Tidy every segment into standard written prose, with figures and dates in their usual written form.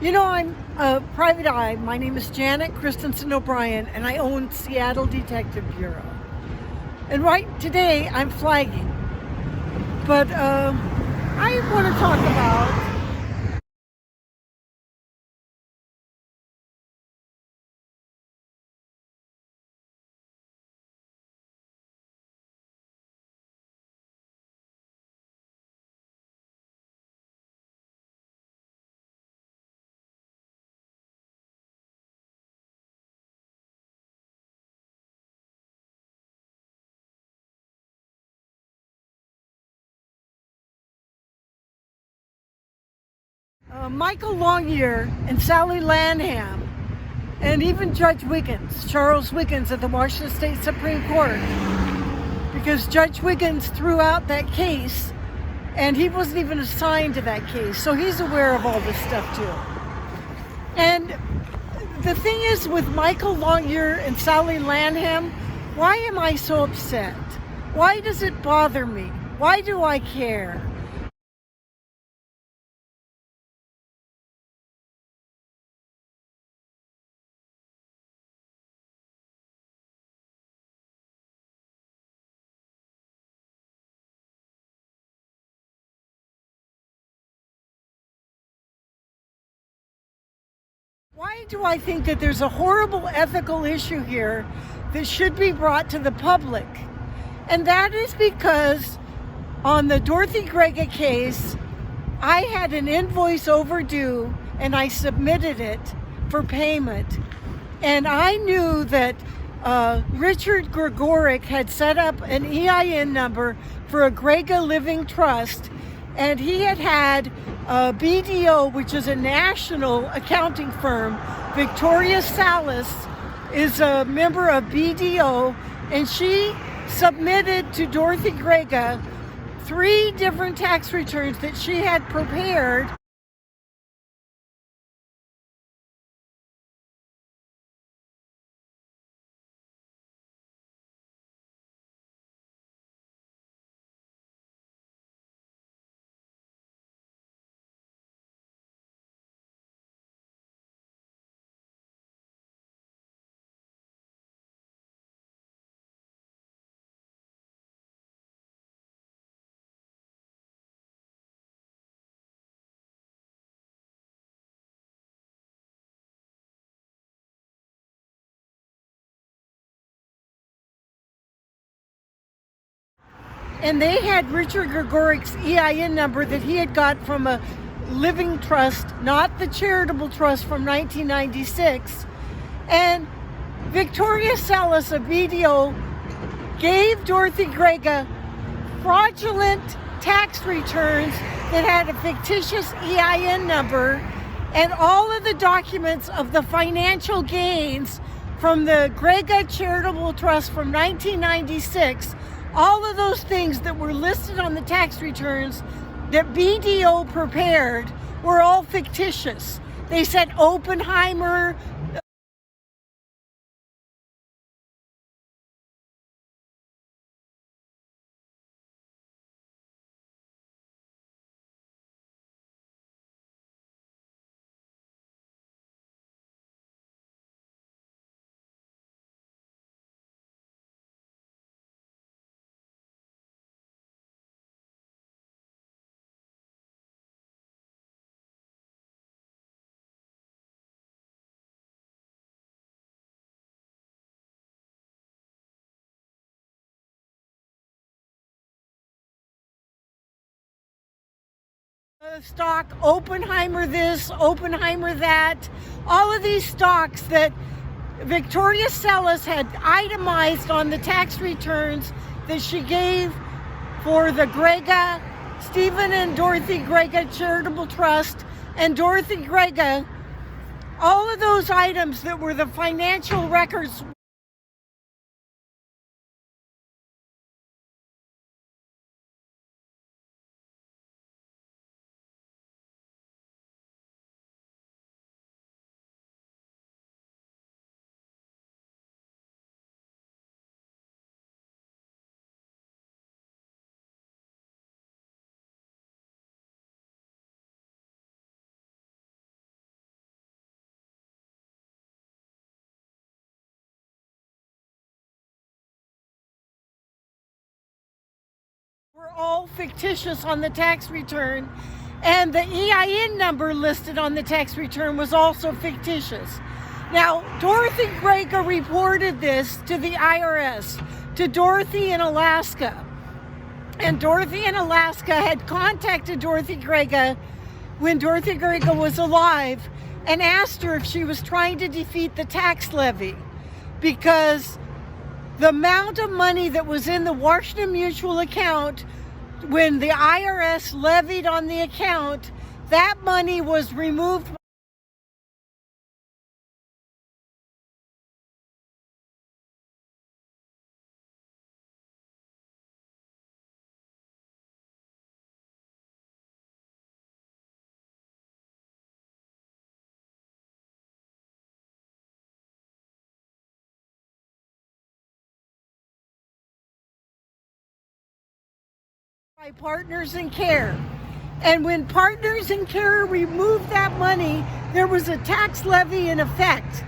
I'm a private eye. My name is Janet Christensen O'Brien, and I own Seattle Detective Bureau. And right today, I'm flagging. But I want to talk about Michael Longyear and Sally Lanham, and even Judge Wiggins, Charles Wiggins at the Washington State Supreme Court, because Judge Wiggins threw out that case, and he wasn't even assigned to that case, so he's aware of all this stuff too. And the thing is, with Michael Longyear and Sally Lanham, why am I so upset? Why does it bother me? Why do I care? Why do I think that there's a horrible ethical issue here that should be brought to the public? And that is because on the Dorothy Grega case, I had an invoice overdue and I submitted it for payment. And I knew that Richard Gregoric had set up an EIN number for a Grega Living Trust, and he had BDO, which is a national accounting firm. Victoria Salas is a member of BDO, and she submitted to Dorothy Grega 3 different tax returns that she had prepared. And they had Richard Gregoric's EIN number that he had got from a living trust, not the charitable trust from 1996. And Victoria Salas of BDO gave Dorothy Grega fraudulent tax returns that had a fictitious EIN number, and all of the documents of the financial gains from the Grega Charitable Trust from 1996, all of those things that were listed on the tax returns that BDO prepared were all fictitious. They said Oppenheimer, stock, Oppenheimer this, Oppenheimer that, all of these stocks that Victoria Salas had itemized on the tax returns that she gave for the Grega, Stephen and Dorothy Grega Charitable Trust, and Dorothy Grega, all of those items that were the financial records all fictitious on the tax return, and the EIN number listed on the tax return was also fictitious. Now, Dorothy Grega reported this to the IRS, to Dorothy in Alaska. And Dorothy in Alaska had contacted Dorothy Grega when Dorothy Grega was alive and asked her if she was trying to defeat the tax levy, because the amount of money that was in the Washington Mutual account when the IRS levied on the account, that money was removed by Partners in Care. And when Partners in Care removed that money, there was a tax levy in effect.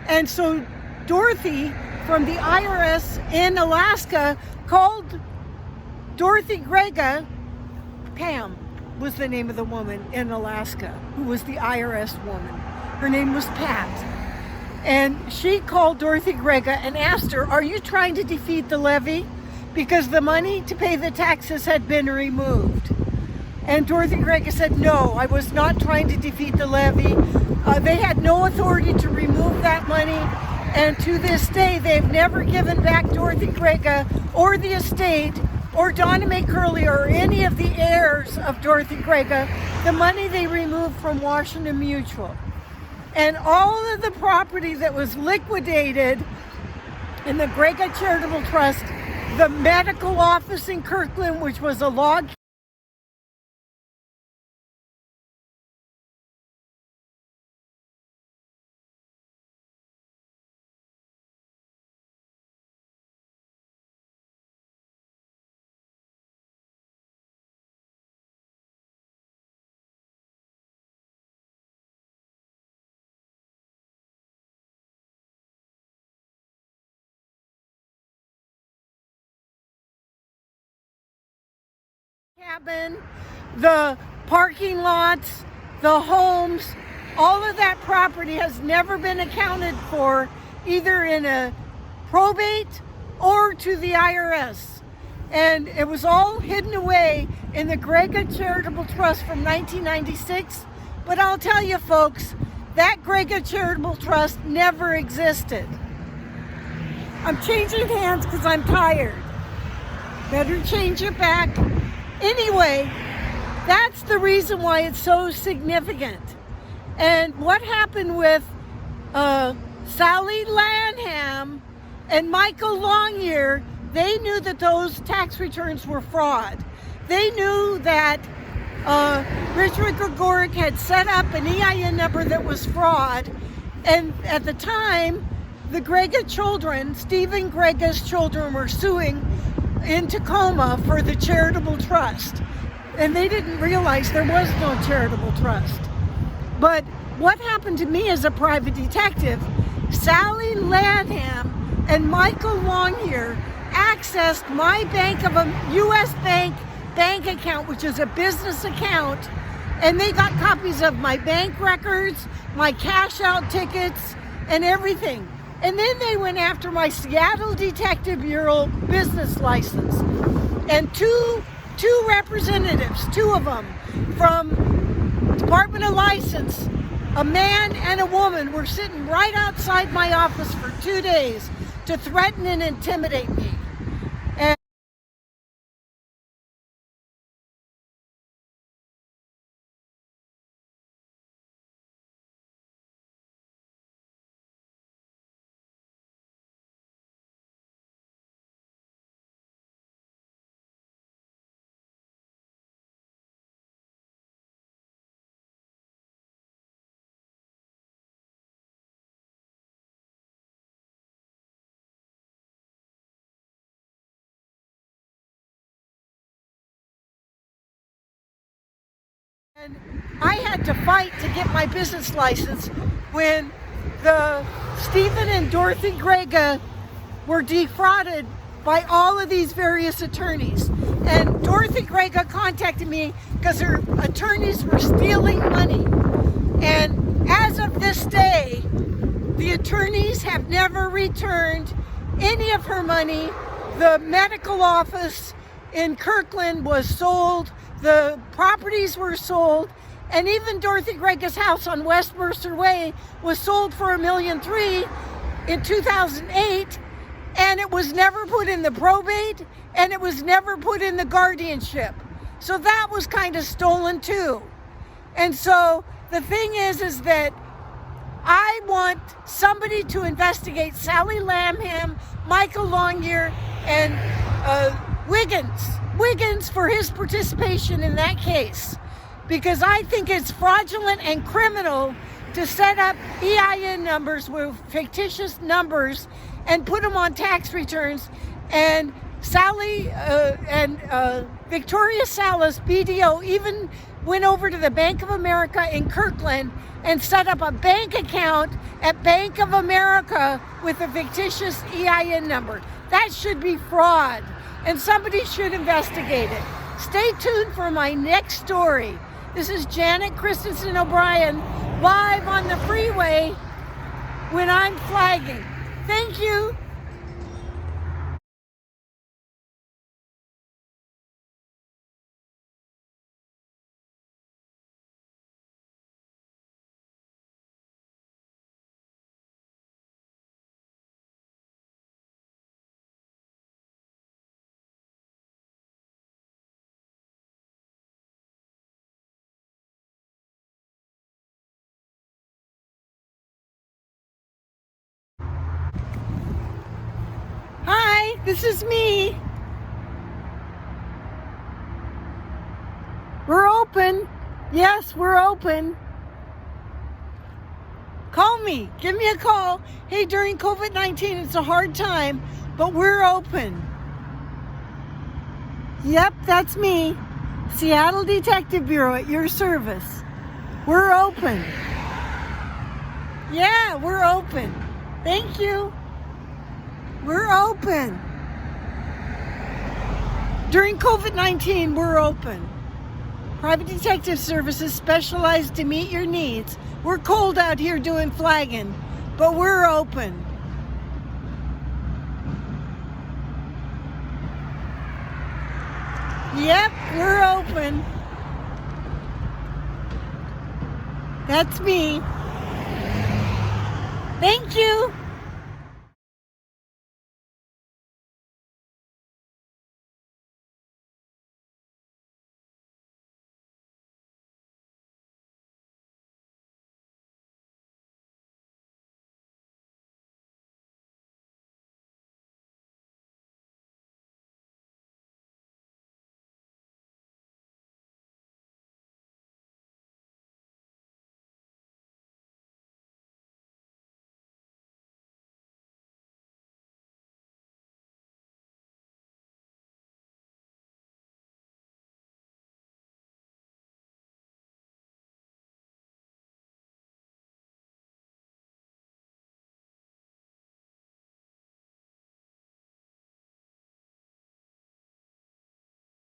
And so Dorothy from the IRS in Alaska called Dorothy Grega. Pam was the name of the woman in Alaska who was the IRS woman. Her name was Pat. And she called Dorothy Grega and asked her, "Are you trying to defeat the levy?" Because the money to pay the taxes had been removed. And Dorothy Grega said, "No, I was not trying to defeat the levy. They had no authority to remove that money. And to this day, they've never given back Dorothy Grega or the estate or Donna Mae Curley or any of the heirs of Dorothy Grega the money they removed from Washington Mutual." And all of the property that was liquidated in the Grega Charitable Trust, the medical office in Kirkland, which was a log cabin, the parking lots, the homes, all of that property has never been accounted for either in a probate or to the IRS. And it was all hidden away in the Grega Charitable Trust from 1996. But I'll tell you folks, that Grega Charitable Trust never existed. I'm changing hands because I'm tired. Better change it back. Anyway, that's the reason why it's so significant. And what happened with Sally Lanham and Michael Longyear, they knew that those tax returns were fraud. They knew that Richard Gregoric had set up an EIN number that was fraud. And at the time, the Grega children, Stephen Grega's children, were suing in Tacoma for the charitable trust. And they didn't realize there was no charitable trust. But what happened to me as a private detective, Sally Lanham and Michael Longyear accessed my Bank of a U.S. bank account, which is a business account, and they got copies of my bank records, my cash out tickets, and everything. And then they went after my Seattle Detective Bureau business license. And two representatives, two of them from Department of License, a man and a woman, were sitting right outside my office for 2 days to threaten and intimidate me. And I had to fight to get my business license when the Stephen and Dorothy Grega were defrauded by all of these various attorneys. And Dorothy Grega contacted me because her attorneys were stealing money. And as of this day, the attorneys have never returned any of her money. The medical office in Kirkland was sold. The properties were sold. And even Dorothy Grega's house on West Mercer Way was sold for $1.3 million in 2008. And it was never put in the probate, and it was never put in the guardianship. So that was kind of stolen too. And so the thing is that I want somebody to investigate Sally Lamham, Michael Longyear, and Wiggins for his participation in that case. Because I think it's fraudulent and criminal to set up EIN numbers with fictitious numbers and put them on tax returns. And Sally and Victoria Salas, BDO, even went over to the Bank of America in Kirkland and set up a bank account at Bank of America with a fictitious EIN number. That should be fraud, and somebody should investigate it. Stay tuned for my next story. This is Janet Christensen O'Brien, live on the freeway when I'm flagging. Thank you. Hi, this is me. We're open. Yes, we're open. Call me. Give me a call. Hey, during COVID-19, it's a hard time, but we're open. Yep, that's me. Seattle Detective Bureau at your service. We're open. Yeah, we're open. Thank you. We're open. During COVID-19, we're open. Private detective services specialized to meet your needs. We're cold out here doing flagging, but we're open. Yep, we're open. That's me. Thank you.